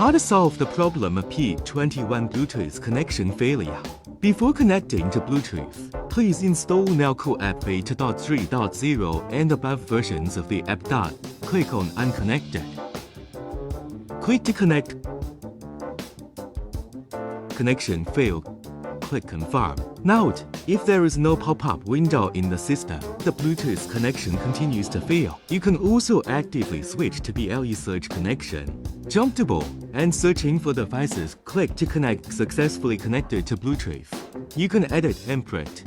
How to solve the problem of P21 Bluetooth connection failure. Before connecting to Bluetooth, please install Nelco app beta.3.0 and above versions of the app. Click on Unconnected. Click to connect. Connection failed. Click Confirm. Note, if there is no pop-up window in the system, the Bluetooth connection continues to fail. You can also actively switch to BLE search connection. Jump to Bowl and searching for devices. Click to connect successfully connected to Bluetooth. You can edit and print.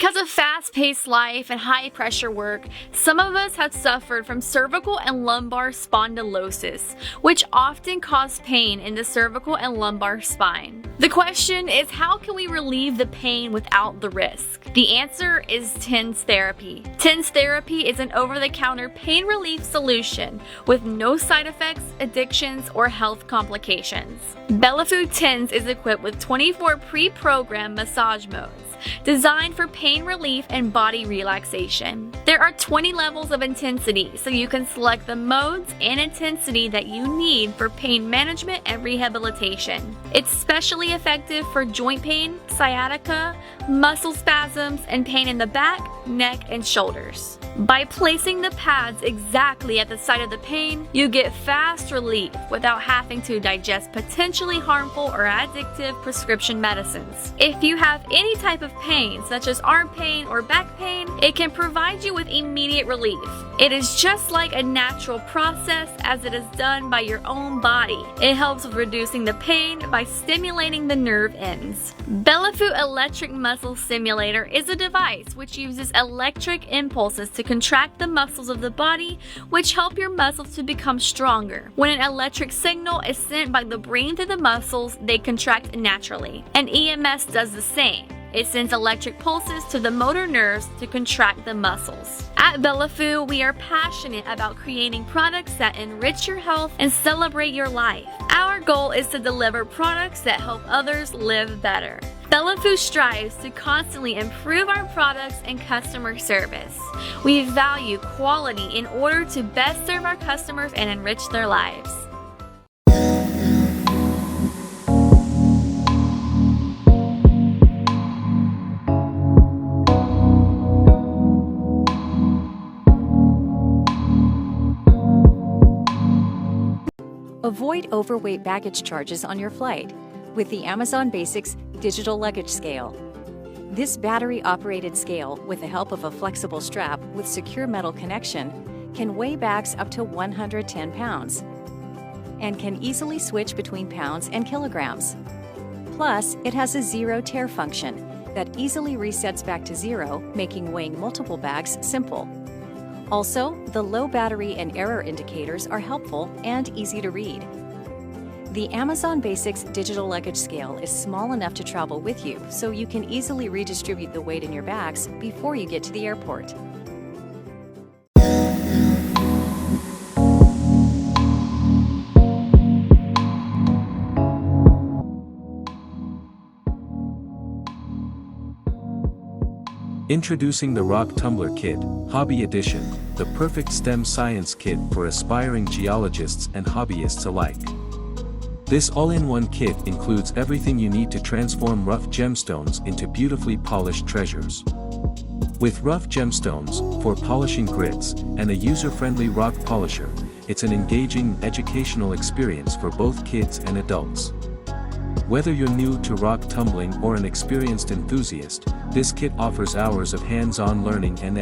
Because of fast-paced life and high-pressure work, some of us have suffered from cervical and lumbar spondylosis, which often cause pain in the cervical and lumbar spine. The question is, how can we relieve the pain without the risk? The answer is TENS therapy. TENS therapy is an over-the-counter pain relief solution with no side effects, addictions, or health complications. Bellafood TENS is equipped with 24 pre-programmed massage modes designed for pain relief and body relaxation. There are 20 levels of intensity, so you can select the modes and intensity that you need for pain management and rehabilitation. It's especially effective for joint pain, sciatica, muscle spasms, and pain in the back, neck, and shoulders. By placing the pads exactly at the site of the pain, you get fast relief without having to digest potentially harmful or addictive prescription medicines. If you have any type of pain, such as arm pain or back pain, it can provide you with immediate relief. It is just like a natural process as it is done by your own body. It helps with reducing the pain by stimulating the nerve ends. Bellafood Electric Muscle Stimulator is a device which uses electric impulses to contract the muscles of the body, which help your muscles to become stronger. When an electric signal is sent by the brain to the muscles, they contract naturally. And EMS does the same. It sends electric pulses to the motor nerves to contract the muscles. At Bellafood, we are passionate about creating products that enrich your health and celebrate your life. Our goal is to deliver products that help others live better. Bellafood strives to constantly improve our products and customer service. We value quality in order to best serve our customers and enrich their lives. Avoid overweight baggage charges on your flight with the Amazon Basics Digital Luggage Scale. This battery-operated scale, with the help of a flexible strap with secure metal connection, can weigh bags up to 110 pounds and can easily switch between pounds and kilograms. Plus, it has a zero tear function that easily resets back to zero, making weighing multiple bags simple. Also, the low battery and error indicators are helpful and easy to read. The Amazon Basics Digital Luggage Scale is small enough to travel with you, so you can easily redistribute the weight in your bags before you get to the airport. Introducing the Rock Tumbler Kit, Hobby Edition, the perfect STEM science kit for aspiring geologists and hobbyists alike. This all-in-one kit includes everything you need to transform rough gemstones into beautifully polished treasures. With rough gemstones, for polishing grits, and a user-friendly rock polisher, it's an engaging, educational experience for both kids and adults. Whether you're new to rock tumbling or an experienced enthusiast, this kit offers hours of hands-on learning and